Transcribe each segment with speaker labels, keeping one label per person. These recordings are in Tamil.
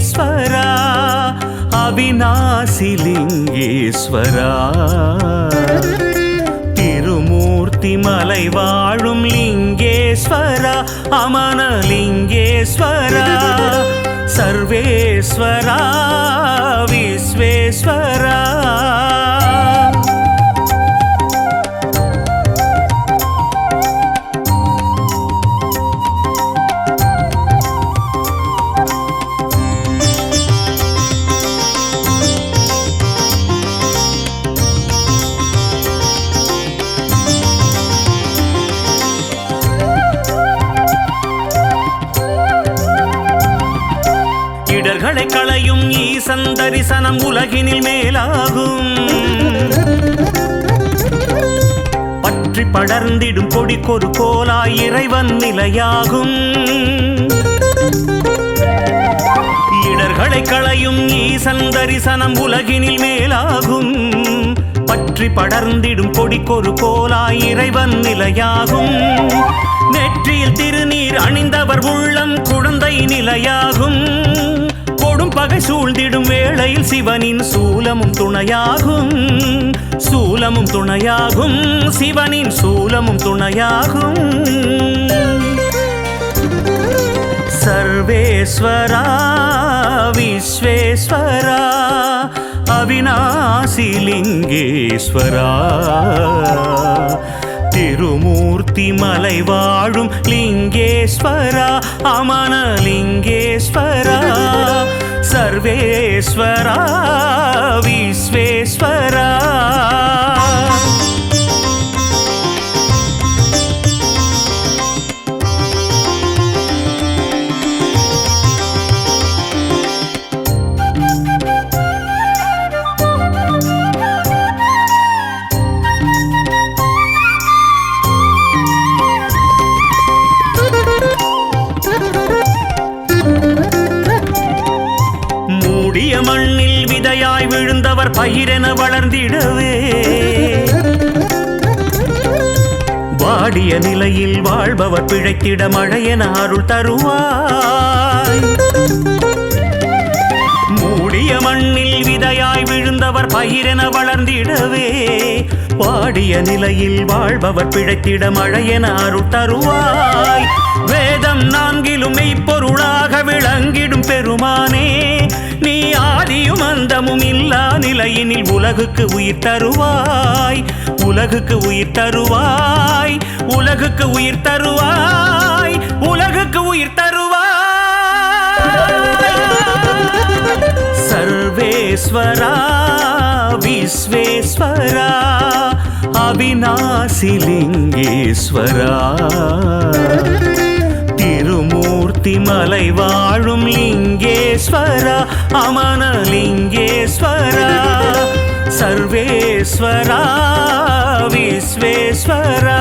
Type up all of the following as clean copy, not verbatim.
Speaker 1: லிங்கேஸ்வரா அவிநாசி லிங்கேஸ்வரா திருமூர்த்தி மலை வாழும் லிங்கேஸ்வரா அமன லிங்கேஸ்வரா சர்வேஸ்வரா விஸ்வேஸ்வரா இடர்களை களையும் ஈசன் தரிசனம் உலகினில் மேலாகும் பற்றி படர்ந்திடும் கொடிக்கொரு கோலாய் இறைவன் நிலையாகும் இடர்களை களையும் ஈசன் தரிசனம் உலகினில் மேலாகும் பற்றி படர்ந்திடும் கொடிக்கொரு கோலாய் இறைவன் நிலையாகும் நெற்றியில் திருநீர் அணிந்தவர் உள்ளம் குழந்தை நிலையாகும் பகை சூழ்ந்திடும் வேளையில் சிவனின் சூலமும் துணையாகும் சூலமும் துணையாகும் சிவனின் சூலமும் துணையாகும் சர்வேஸ்வரா விஸ்வேஸ்வரா அவிநாசி லிங்கேஸ்வரா திருமூர்த்தி மலை வாழும் லிங்கேஸ்வரா அமன லிங்கேஸ்வரா சர்வேஸ்வரா விஸ்வேஸ்வரா மண்ணில் விதையாய் விழுந்தவர் பயிரென வளர்ந்திடவே வாடிய நிலையில் வாழ்பவர் பிழைத்திட மழையென அருள் தருவாய் மூடிய மண்ணில் விதையாய் விழுந்தவர் பயிரென வளர்ந்திடவே வாடிய நிலையில் வாழ்பவர் பிழைத்திட மழையென அருள் தருவாய் வேதம் நான்கிலும் மெய்ப்பொருளாக விளங்கிடும் பெருமானே நீ ஆதியும் அந்தமும் இல்லா நிலையினில் உலகுக்கு உயிர் தருவாய் உலகுக்கு உயிர் தருவாய் உலகுக்கு உயிர் தருவாய் உலகுக்கு உயிர் தருவாய் சர்வேஸ்வரா விஸ்வேஸ்வரா அவிநாசி லிங்கேஸ்வரா திருமூர்த்தி மலை வாழும் லிங்கேஸ்வரா அமன லிங்கேஸ்வரா சர்வேஸ்வரா விஸ்வேஸ்வரா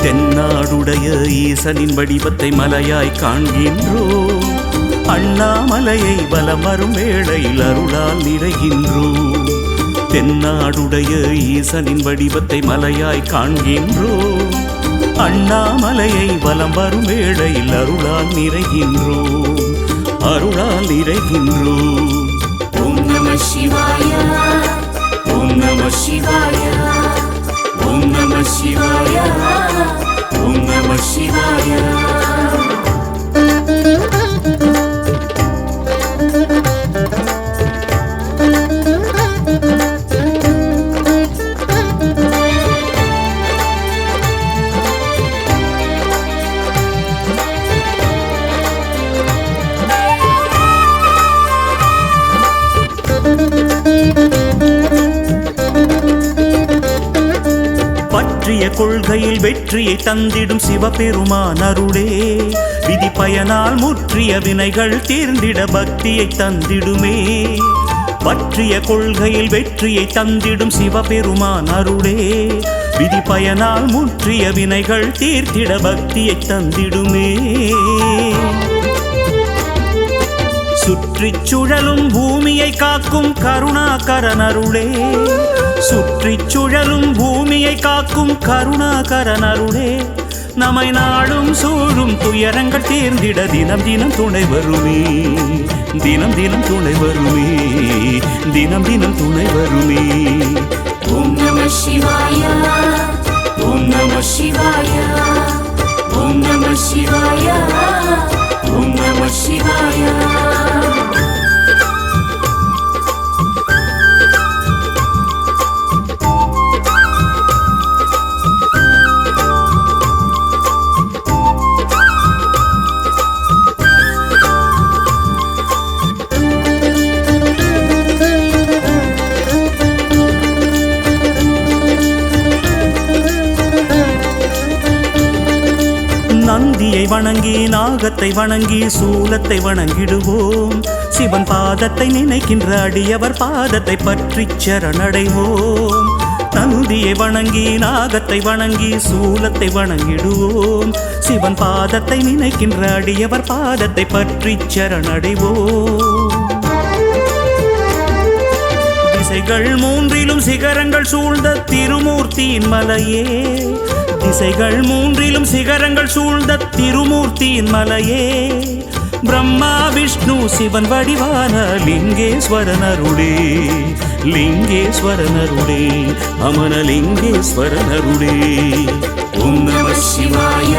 Speaker 1: தென்னாடுடைய ஈசனின் வடிவத்தை மலையாய் காண்கின்றோம் அண்ணாமலையை வலம் வரும் வேளையில் அருளால் நிறைகின்றோம் தென்னாடுடைய ஈசனின் வடிவத்தை மலையாய் காண்கின்றோம் அண்ணாமலையை வலம் வரும் வேளையில் அருளால் நிறைகின்றோம் அருளால் நிறைகின்றோம்
Speaker 2: ஓம் நம சிவாய ஓம் நம சிவாய ஓம் நம சிவாய ஓம் நம சிவாய
Speaker 1: பற்றிய கொள்கையில் வெற்றியை தந்திடும் சிவபெருமான் அருளே விதி பயனால் முற்றிய வினைகள் தீர்ந்திட பக்தியை தந்திடுமே. பற்றிய கொள்கையில் வெற்றியை தந்திடும் சிவபெருமான் அருளே விதி பயனால் முற்றிய வினைகள் தீர்த்திட பக்தியை தந்திடுமே. சுற்றிச் சுழலும் பூமியை காக்கும் கருணாகரன் அருளே சுற்றிச் சுழலும் பூமியை காக்கும் கருணாகரன் அருளே நம்மை நாடும் சூழும் துயரங்கள் தீர்ந்திட தினம் தினம் துணை வருமே. தினம் தினம் துணை வருமே. தினம் தினம் துணை வருமே.
Speaker 2: ஓம் நம சிவாய ஓம் நம சிவாய ஓம் நம சிவாய ஓம் நம சிவாய.
Speaker 1: நந்தியை வணங்கி நாகத்தை வணங்கி சூலத்தை வணங்கிடுவோம். சிவன் பாதத்தை நினைக்கின்ற அடியவர் பாதத்தை பற்றி சரணடைவோம். நந்தியை வணங்கி நாகத்தை வணங்கி சூலத்தை வணங்கிடுவோம். சிவன் பாதத்தை நினைக்கின்ற அடியவர் பாதத்தை பற்றி சரணடைவோம். திசைகள் மூன்றிலும் சிகரங்கள் சூழ்ந்த திருமூர்த்தியின் மலையே திசைகள் மூன்றிலும் சிகரங்கள் சூழ்ந்த திருமூர்த்தியின் மலையே பிரம்மா விஷ்ணு சிவன் வடிவான லிங்கேஸ்வரனருளே லிங்கேஸ்வரனருளே அமனலிங்கேஸ்வரனருளே.
Speaker 2: ஓம் நம சிவாய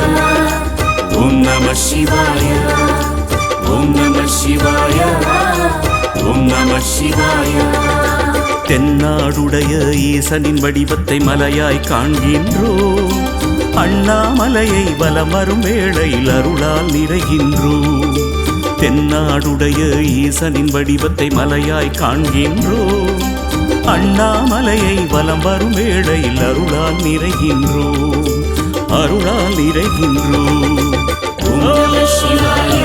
Speaker 2: ஓம் நம சிவாய ஓம் நம சிவாய ஓம் நம சிவாய.
Speaker 1: தென்னாடுடைய ஈசனின் வடிவத்தை மலையாய் காண்கின்றோம். அண்ணாமலையை வலம் வரும் வேளையில் அருளால் நிறைகின்றோம். தென்னாடுடைய ஈசனின் வடிவத்தை மலையாய் காண்கின்றோம். அண்ணாமலையை வலம் வரும் வேளையில் அருளால் நிறைகின்றோம். அருளால் நிறைகின்றோம்.
Speaker 2: ஓம் நம சிவாய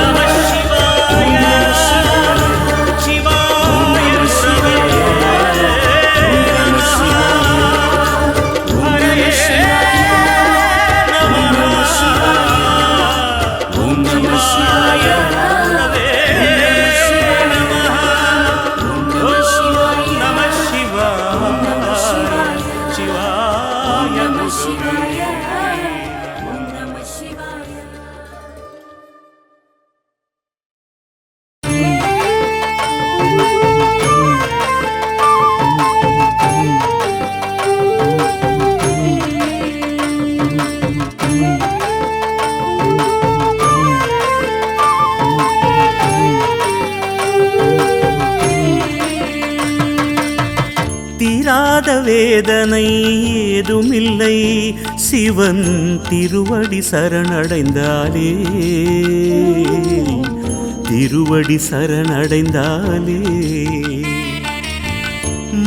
Speaker 2: ஓம் நம
Speaker 1: தீராத வேதனை ஏதுமில்லை சிவன் திருவடி சரணடைந்தாலே திருவடி சரணடைந்தாலே.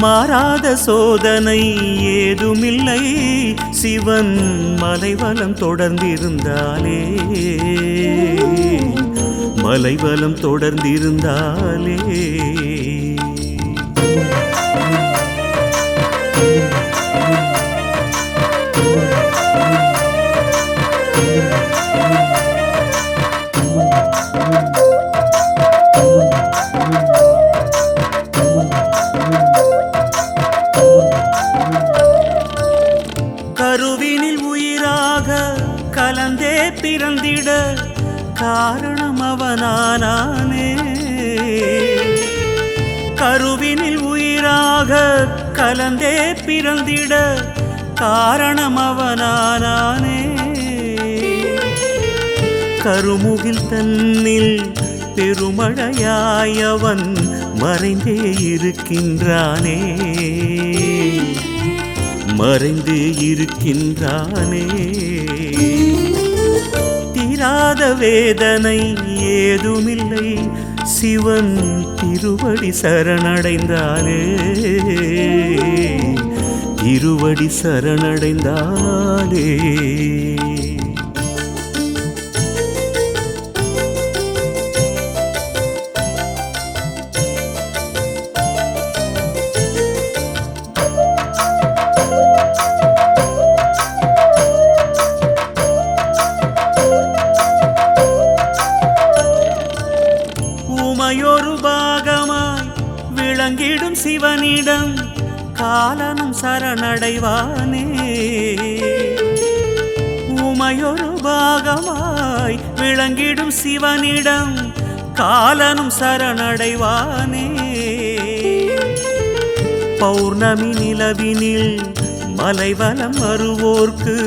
Speaker 1: மாறாத சோதனை ஏதுமில்லை சிவன் மலைவலம் தொடர்ந்திருந்தாலே மலைவலம் தொடர்ந்திருந்தாலே. கருவினில் உயிராக கலந்தே பிறந்திட காரணம் அவனானே. கருவினில் உயிராக கலந்தே பிறந்திட காரணம் அவனானே. கருமுகில் தன்னில் பெருமழையாயவன் மறைந்தே இருக்கின்றானே மறைந்து இருக்கின்றானே. தீராத வேதனை ஏதுமில்லை சிவன் திருவடி சரணடைந்தாலே திருவடி திருவடி சரணடைந்தாலே உமையொரு பாகமாய் விளங்கிடும் சிவனிடம் காலனும் சரணடைவானே. உமையொரு பாகமாய் விளங்கிடும் சிவனிடம் காலனும் சரணடைவானே. பௌர்ணமி நிலவினில் மலைவலம் வருவோர்க்கு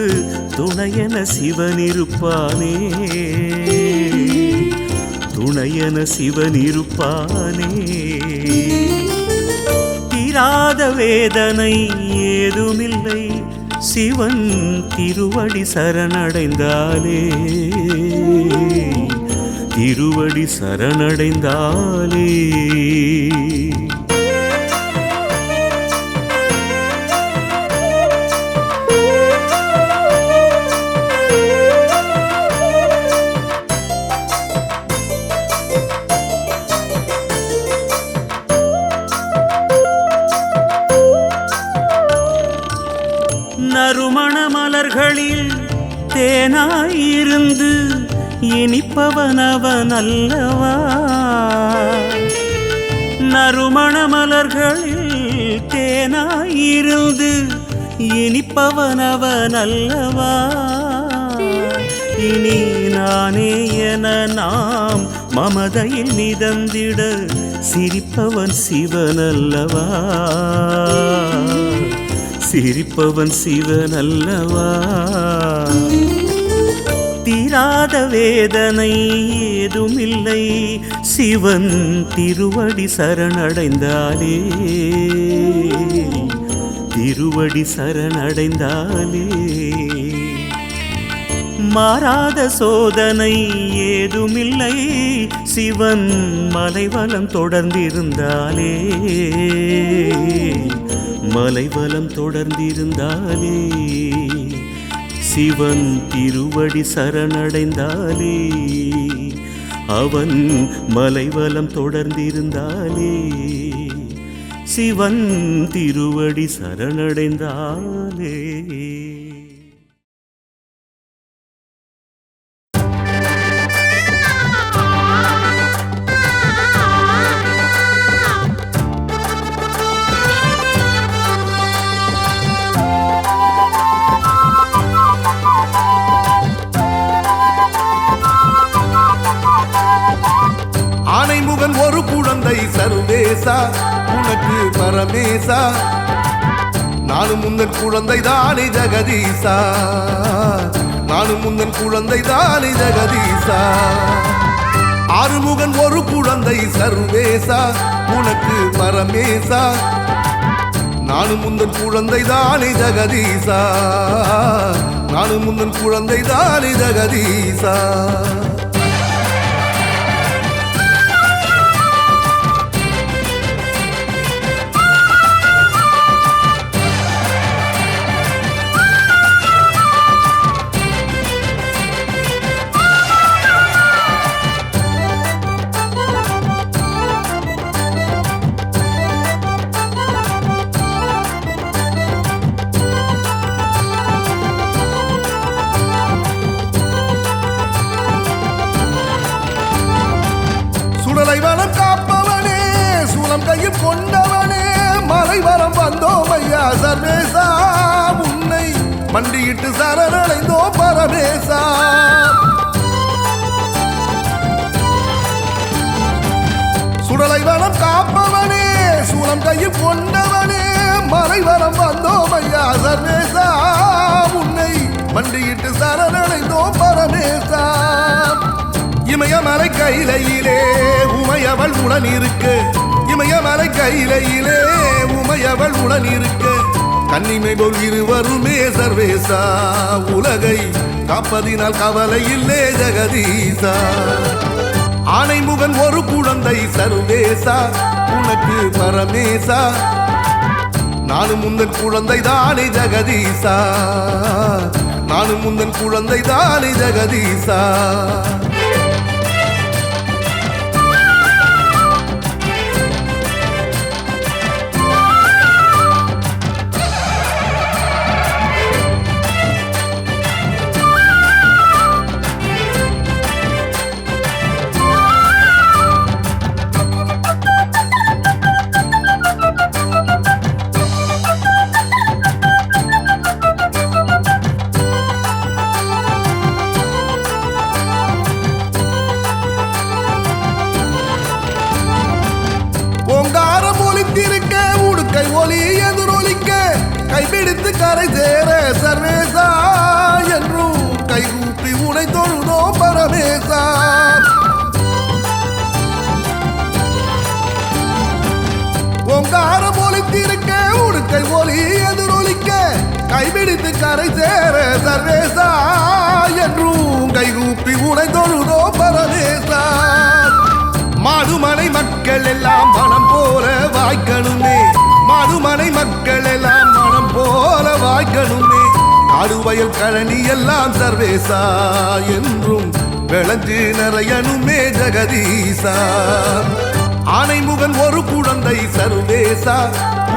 Speaker 1: துணையென சிவனிருப்பானே. துணையென சிவனிருப்பானே. தீராத வேதனை ஏதுமில்லை சிவன் திருவடி சரணடைந்தாலே. திருவடி சரணடைந்தாலே நறுமண மலர்களில் தேனாயிருந்து இனிப்பவனவன் அல்லவா. நறுமண மலர்களில் தேனாயிருந்து இனிப்பவனவன் அல்லவா. இனி நானே என நாம் மமதையில் மிதந்திட சிரிப்பவன் சிவனல்லவா. சிரிப்பவன் சிவனல்லவா. தீராத வேதனை ஏதுமில்லை சிவன் திருவடி சரணடைந்தாலே. திருவடி சரணடைந்தாலே மாறாத சோதனை ஏதுமில்லை சிவன் மலைவலம் தொடர்ந்திருந்தாலே. மலைவலம் தொடர்ந்திருந்தாலே சிவன் திருவடி சரணடைந்தாலே. அவன் மலைவலம் தொடர்ந்திருந்தாலே சிவன் திருவடி சரணடைந்தாலே.
Speaker 3: ஆனைமுகன் ஒரு குழந்தை சர்வேசா உனக்கு பரமேசா. நானும் முந்தன் குழந்தை தானே ஜெகதீசா. நானும் முந்தன் குழந்தை தானே ஜெகதீசா. ஆறுமுகன் ஒரு குழந்தை சர்வேசா உனக்கு பரமேசா. நானும் முந்தன் குழந்தை தானே ஜெகதீசா. நானும் முந்தன் குழந்தை தானே ஜெகதீசா. சுடலைவனம் காப்பவனே சூலம் கையில் கொண்டவனே மலைவரம் வந்தோம் ஐயா சர்வேசா. உன்னை மண்டியிட்டு சரணடைந்தோம் பரமேசா. சுடலைவனம் காப்பவனே சூலம் கையில் கொண்டவனே மலைவரம் வந்தோம் ஐயா சர்வேசா. உன்னை மண்டியிட்டு சரணடைந்தோம் பரமேசா. இமயமலை கையிலே உமையவள் உடன் இருக்க. இமயமலை கையிலே உமையவள் உடன் இருக்க. கன்னிமை போல் இருவருமே சர்வேசா. உலகை காப்பதினால் கவலை இல்லே ஜெகதீசா. ஆனைமுகன் ஒரு குழந்தை சர்வேசா உனக்கு பரமேசா. நானும் முந்தன் குழந்தை தானே ஜெகதீசா, நானும் முந்தன் குழந்தை தானே ஜெகதீசா. ஓங்காரம் ஒலித்திருக்க உடுக்கை ஒலி எதிரொலிக்க கைப்பிடித்து கரை சேர சர்வேசா என்றும் கைகூப்பி உனை தொழுதோ பரமேசா. ஓங்காரம் ஒலித்திருக்க உடுக்கை ஒலி எதிரொலிக்க கைப்பிடித்து கரை சேர சர்வேசா என்றும் கைகூப்பி உனை தொழுதோ பரமேசா. மாடுமனை மக்கள் எல்லாம் மனம் போல வாய்க்கணுமே, மாடுமனை மக்கள் எல்லாம் மனம் போல வாய்க்கணுமே. காடுவயல் கழனி எல்லாம் சர்வேசா என்றும் விளைஞ்சு நிறையணுமே ஜெகதீசா. ஆனைமுகன் ஒரு குழந்தை சர்வேசா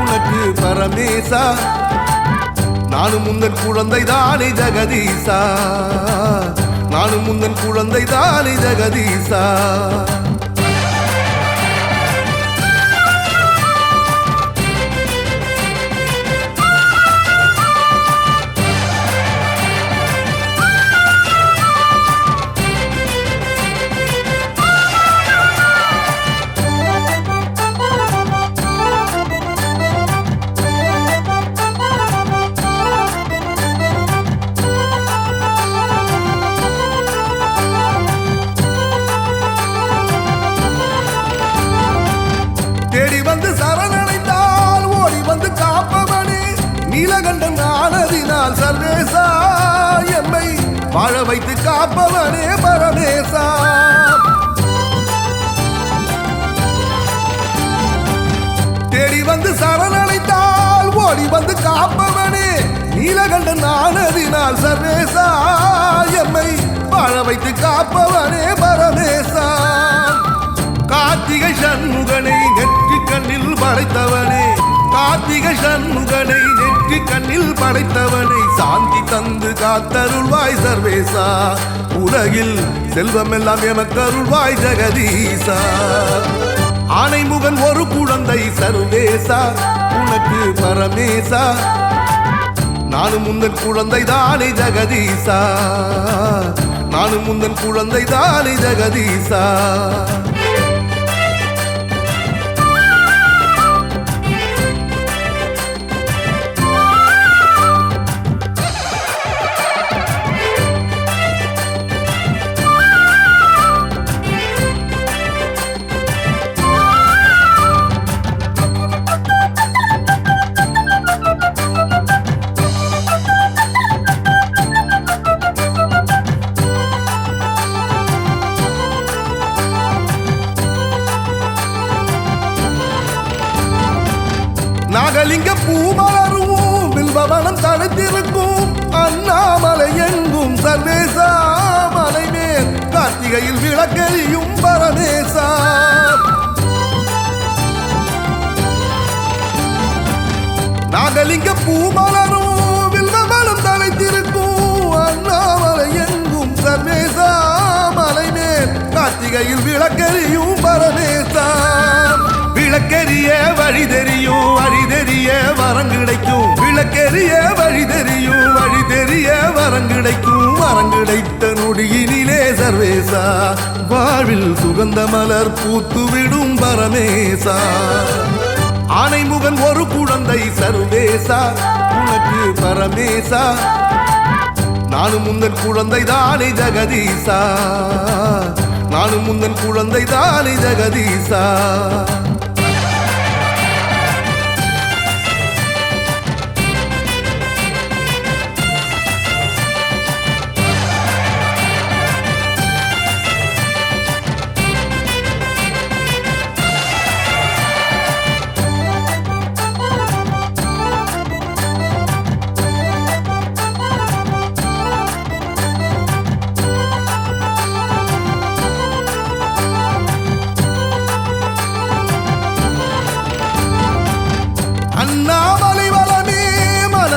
Speaker 3: உனக்கு பரமேசா. நானும் முந்தன் குழந்தை தானே ஜெகதீசா, நானும் முந்தன் குழந்தை தானே ஜெகதீசா. தேடி வந்து சரணடைந்தால் ஓடி வந்து காப்பவனே, நீலகண்டன் ஆனதினால் சர்வேசா எம்மை வாழ வைத்து காப்பவனே பரமேசா. தேடி வந்து சரணடைந்தால் ஓடி வந்து காப்பவனே, நீலகண்டன் ஆனதினால் சர்வேசா எம்மை வாழ வைத்து காப்பவனே பரமேசா. கார்த்திகை சண்முகனை நெற்றி கண்ணில் படைத்தவனே, கார்த்திகை சண்முகனை நெற்றி கண்ணில் படைத்தவனை சாந்தி தந்து காத்தருள்வாய் சர்வேசா. உலகில் செல்வமெல்லாம் எமக்கருள்வாய் ஜெகதீசா. ஆனைமுகன் ஒரு குழந்தை சர்வேசா உனக்கு பரமேசா. நானும் முந்தன் குழந்தை தானே ஜெகதீசா, நானும் முந்தன் குழந்தை தானே ஜெகதீசா. நாகலிங்க பூமலரும் வில்வவனம் தடுத்திருக்கும் அண்ணாமலை எங்கும் சர்வேசா. மலை மேல் கார்த்திகையில் விளக்கெரியும் பரமேசா. நாகலிங்க பூமலரும் வில்வவனம் தடுத்திருக்கும் அண்ணாமலை எங்கும் சர்வேசா. மலை மேல் கார்த்திகையில் விளக்கெரியும் பரமேசா. விளக்கெரிய வழி தெரியும், வழி தெரிய வரம் கிடைக்கும். விளக்கெரிய வழி தெரியும், வழி தெரிய வரம் கிடைக்கும். வரம் கிடைத்த நொடியினிலே சர்வேசா வாழ்வில் சுகந்த மலர் பூத்துவிடும் பரமேசா. ஆனைமுகன் ஒரு குழந்தை சர்வேசா உனக்கு பரமேசா. நானும் முந்தன் குழந்தை தானே ஜெகதீசா, நானும் முந்தன் குழந்தை தானே ஜெகதீசா.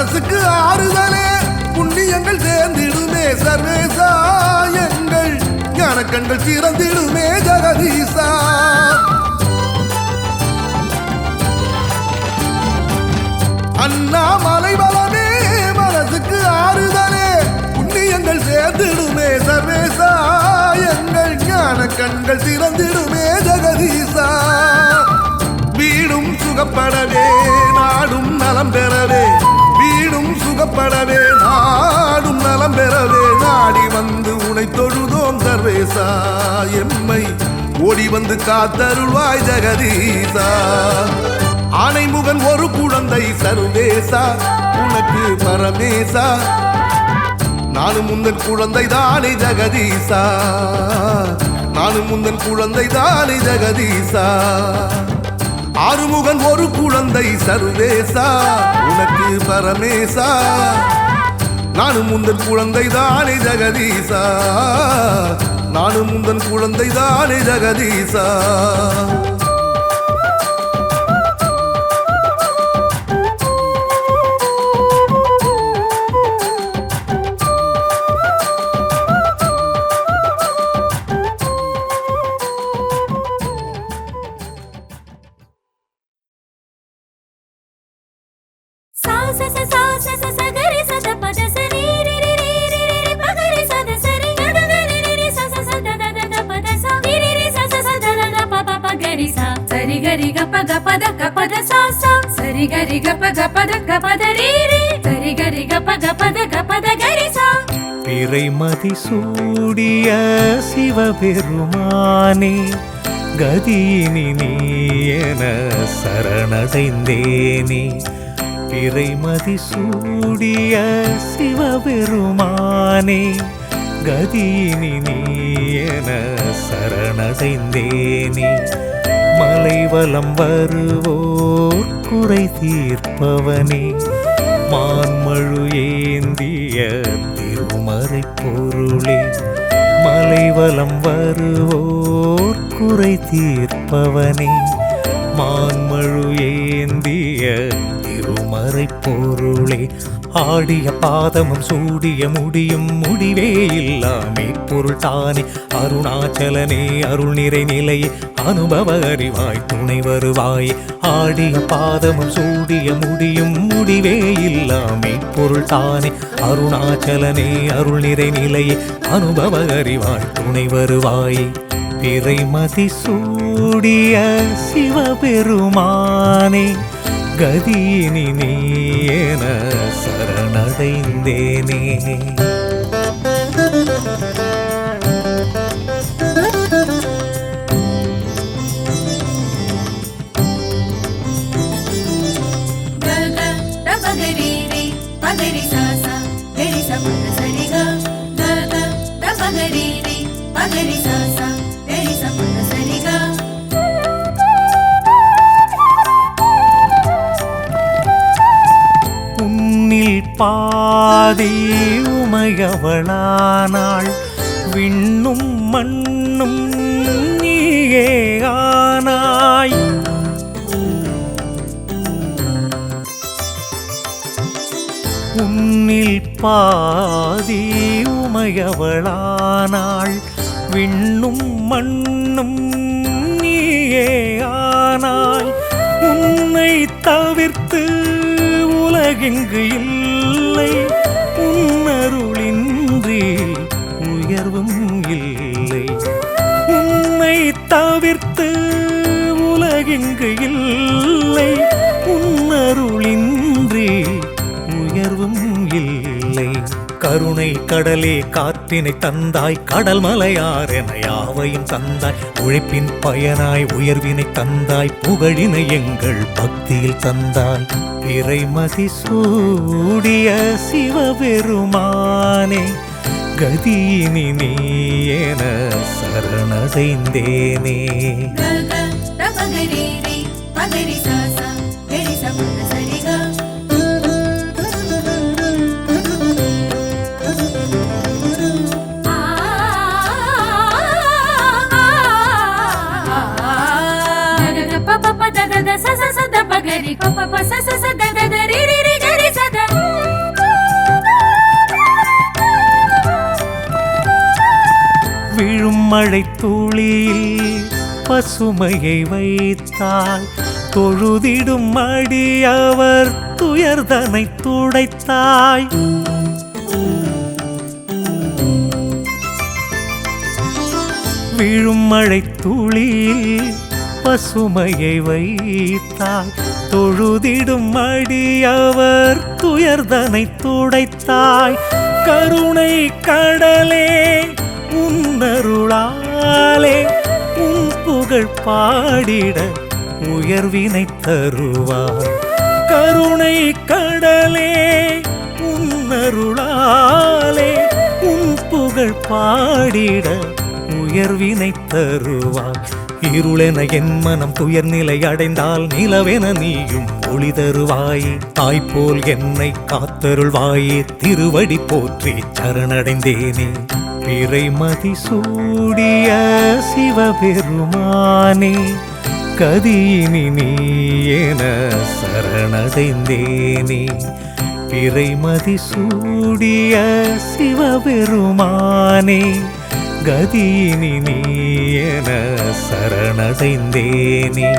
Speaker 3: மனசுக்கு ஆறுதலே புண்ணியங்கள் சேர்ந்திடுமே சர்வேசா எங்கள் ஞானக்கண்கள் திறந்திடுமே ஜெகதீசா அண்ணாமலை பலமே மனசுக்கு ஆறுதலே புண்ணியங்கள் சேர்ந்திடுமே சர்வேசா எங்கள் ஞானக்கண்கள் திறந்திடுமே ஜெகதீசா வீடும் சுகப்படவே நாடும் நலம் பெறவே வீடும் சுகப்படவே நாடும் நலம் பெறவே நாடி வந்து உனை தொழுதோம் சர்வேசா எம்மை ஓடி வந்து காத்தருள்வாய் ஜெகதீசா ஆனைமுகன் ஒரு குழந்தை சர்வேசா உனக்கு பரமேசா நானும் முந்தன் குழந்தை தானே ஜெகதீசா நானும் முந்தன் குழந்தை தானே ஜெகதீசா ஆறுமுகன் ஒரு குழந்தை சர்வேசா உனக்கு பரமேசா நானும் முந்தன் குழந்தை தானே ஜெகதீசா நானும் முந்தன் குழந்தை தானே ஜெகதீசா
Speaker 1: பிறைமதி சூடிய சிவபெருமானே கதியினி நீ என சரணடைந்தேனே பிறைமதி சூடிய சிவபெருமானே கதியினி நீ என சரணடைந்தேனே மலைவலம் வருவோர் குறை தீர்ப்பவனே மான்மழு ஏந்திய திருமறை பொருளே மலைவலம் வருவோர் குறை தீர்ப்பவனே மான்மழு ஏந்திய திருமறை பொருளே ஆடிய பாதமும் சூடிய முடியும் முடிவே இல்லாமே பொருள் தானே அருணாச்சலனே அருள் நிறை நிலையே அனுபவ அறிவாய் துணை வருவாய் ஆடிய பாதமும் சூடிய முடியும் முடிவே இல்லாமே பொருள் தானே அருணாச்சலனே அருள் நிறை நிலையே அனுபவ அறிவாய் துணை வருவாய் பிறைமதி சூடிய சிவபெருமானே கதியினி நீ என சரணடைந்தேனே பாதி உமையவளானாள் விண்ணும் மண்ணும் நீயே ஆனாய் உன்னில் பாதி உமையவளானாள் விண்ணும் மண்ணும் நீயே ஆனாய் உன்னை தவிர்த்து உலகெங்கு இல்லை உன்னருளின்றி உயர்வும் இல்லை உன்னை தவிர்த்து உலகெங்கு இல்லை உன்னருளின்றி உயர்வும் இல்லை கருணை கடலே காற்றினை தந்தாய் கடல் மலையார் என யாவையும் தந்தாய் உழைப்பின் பயனாய் உயர்வினை தந்தாய் புகழினை எங்கள் பக்தியில் தந்தாய் பிறைமதி சூடிய சிவபெருமானே கதியினி நீ என சரணடைந்தேனே
Speaker 4: Papa, da da da sa sa sa da pa ga ri pa pa pa sa sa sa da da da ri ri ri ga ri sa da மழை துளியில் பசுமையை வைத்தாய் தொழுதிடும் அடியவர் துயர்தனை துடைத்தாய் விழும் மழை துளியில் பசுமையை வைத்தாய் தொழுதிடும் அடியவர் துயர்தனை துடைத்தாய் கருணை கடலே உன்னருளாலே உன் புகழ் பாடிட உயர்வினை தருவார் கருணை கடலே உன்னருளாலே உன் புகழ் பாடிட உயர்வினை தருவார் இருளென என் மனம் துயர் நிலை அடைந்தால் நிலவென நீயும் ஒளி தருவாயே தாய்போல் என்னை காத்தருள்வாயே திருவடி போற்றி சரணடைந்தேனே பிறைமதி சூடிய சிவபெருமானே கதியினி நீ என சரணடைந்தேனே பிறைமதி சூடிய சிவபெருமானே கதியினி நீ என சரணடைந்தேனே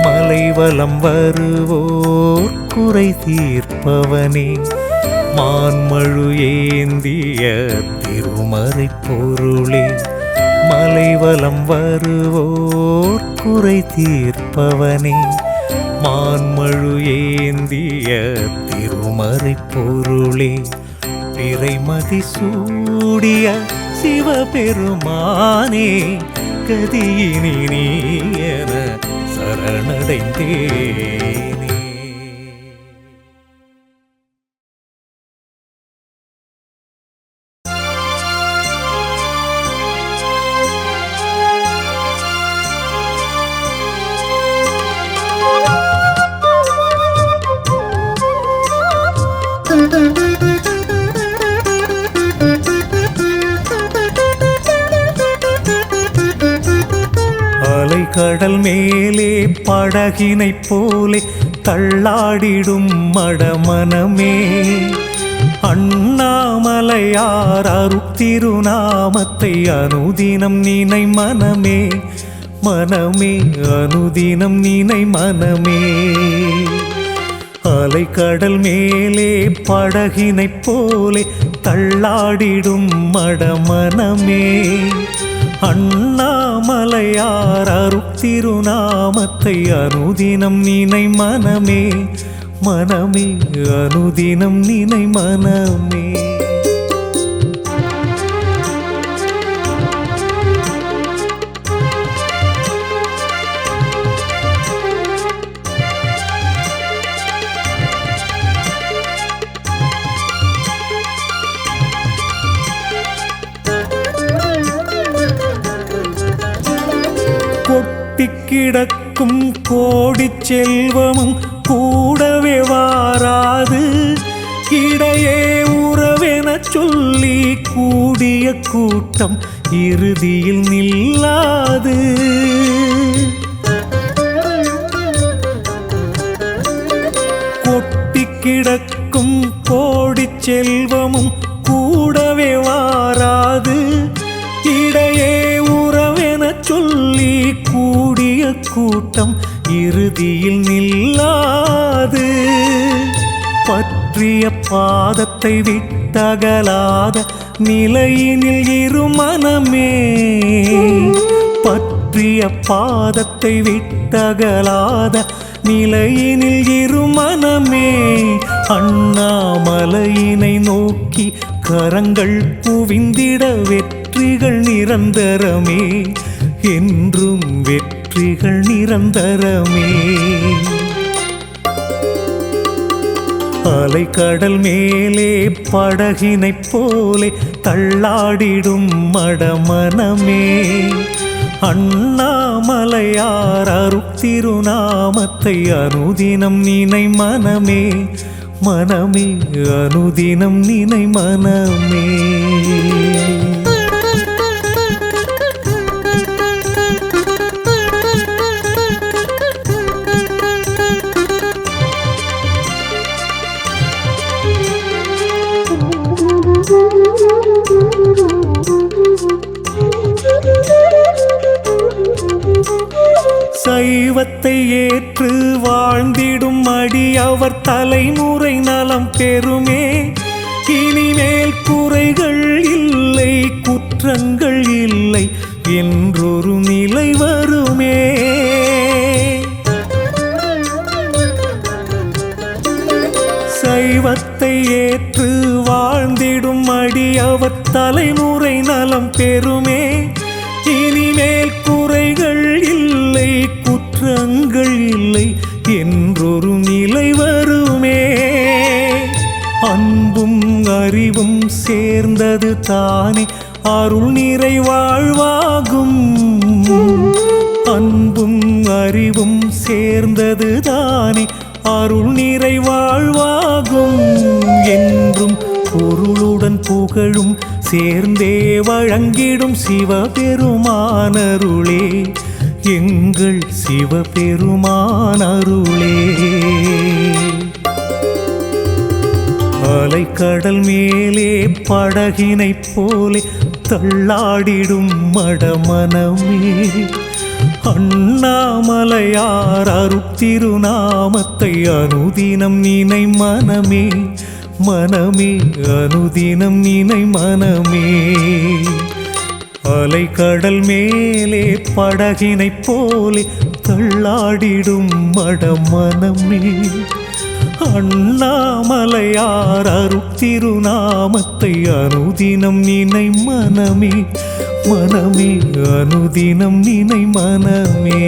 Speaker 4: மலைவலம் வருவோர் குறை தீர்ப்பவனே மான்மழு ஏந்திய திருமறை பொருளே மலைவலம் வருவோர் குறை தீர்ப்பவனே மான்மழு ஏந்திய திருமறை பொருளே பிறைமதி சூடிய சிவபெருமானே கதியினி நீ என சரணடைந்தேனே கடல் மேலே படகினைப் போலே தள்ளாடிடும் மடமனமே அண்ணாமலையார் அருட்திருநாமத்தை அனுதினம் நினை மனமே மனமே அனுதினம் நினை மனமே அலைக்கடல் மேலே படகினைப் போலே தள்ளாடிடும் மடமனமே அண்ணாமலையார் அருட்திருநாமத்தை அனுதினம் நினை மனமே மனமே அனுதினம் நினை மனமே கிடக்கும் கோடி செல்வமும் கூடவே வாராது இடையே உறவென சொல்லி கூடிய கூட்டம் இறுதியில் நில்லாது கொட்டி கிடக்கும் கோடி செல்வமும் கூடவே வாராது இடையே உறவென சொல்லி கூடிய கூட்டம் இறுதியில் நில்லாது பற்றிய பாதத்தை விட்டகலாத நிலையினில் இரு மனமே பற்றிய பாதத்தை விட்டகலாத நிலையினில் இரு மனமே அண்ணாமலையினை நோக்கி கரங்கள் குவிந்திட வெற்றிகள் நிரந்தரமே என்றும் வெற்றிகள் நிரந்தரமே அலைக்கடல் மேலே படகினைப் போலே தள்ளாடிடும் மடமனமே அண்ணாமலையார் அருட்திருநாமத்தை அனுதினம் நினை மனமே மனமே அனுதினம் நினை மனமே சைவத்தை ஏற்று வாழ்ந்திடும் அடியவர் தலைமுறை நலம் பெறுமே. இனிமேல் குறைகள் இல்லை குற்றங்கள் இல்லை என்றொரு நிலை வருமே. சைவத்தை ஏற்று வாழ்ந்திடும் அடியவர் தலைமுறை நலம் பெறுமே. இனிமேல் குறைகள் இல்லை குற்றங்கள் இல்லை என்றொரு நிலை வருமே. அன்பும் அறிவும் சேர்ந்தது தானே அருள் நிறை வாழ்வாகும். அன்பும் அறிவும் சேர்ந்தது தானே அருள் நிறை வாழ்வாகும். என்றும் பொருளுடன் புகழும் சேர்ந்தே வழங்கிடும் சிவபெருமானருளே எங்கள் சிவபெருமானருளே. அலைக்கடல் மேலே படகினைப் போலே தள்ளாடிடும் மடமனமே. அண்ணாமலையார் அருட்திருநாமத்தை அனுதினம் நினை மனமே. மனமே அனுதினம் நினை மனமே. அலைக்கடல் மேலே படகினைப் போலே தள்ளாடிடும் மடமனமே. அண்ணாமலையார் அருட்திருநாமத்தை அனுதினம் நினை மனமே. மனமே அனுதினம் நினை மனமே.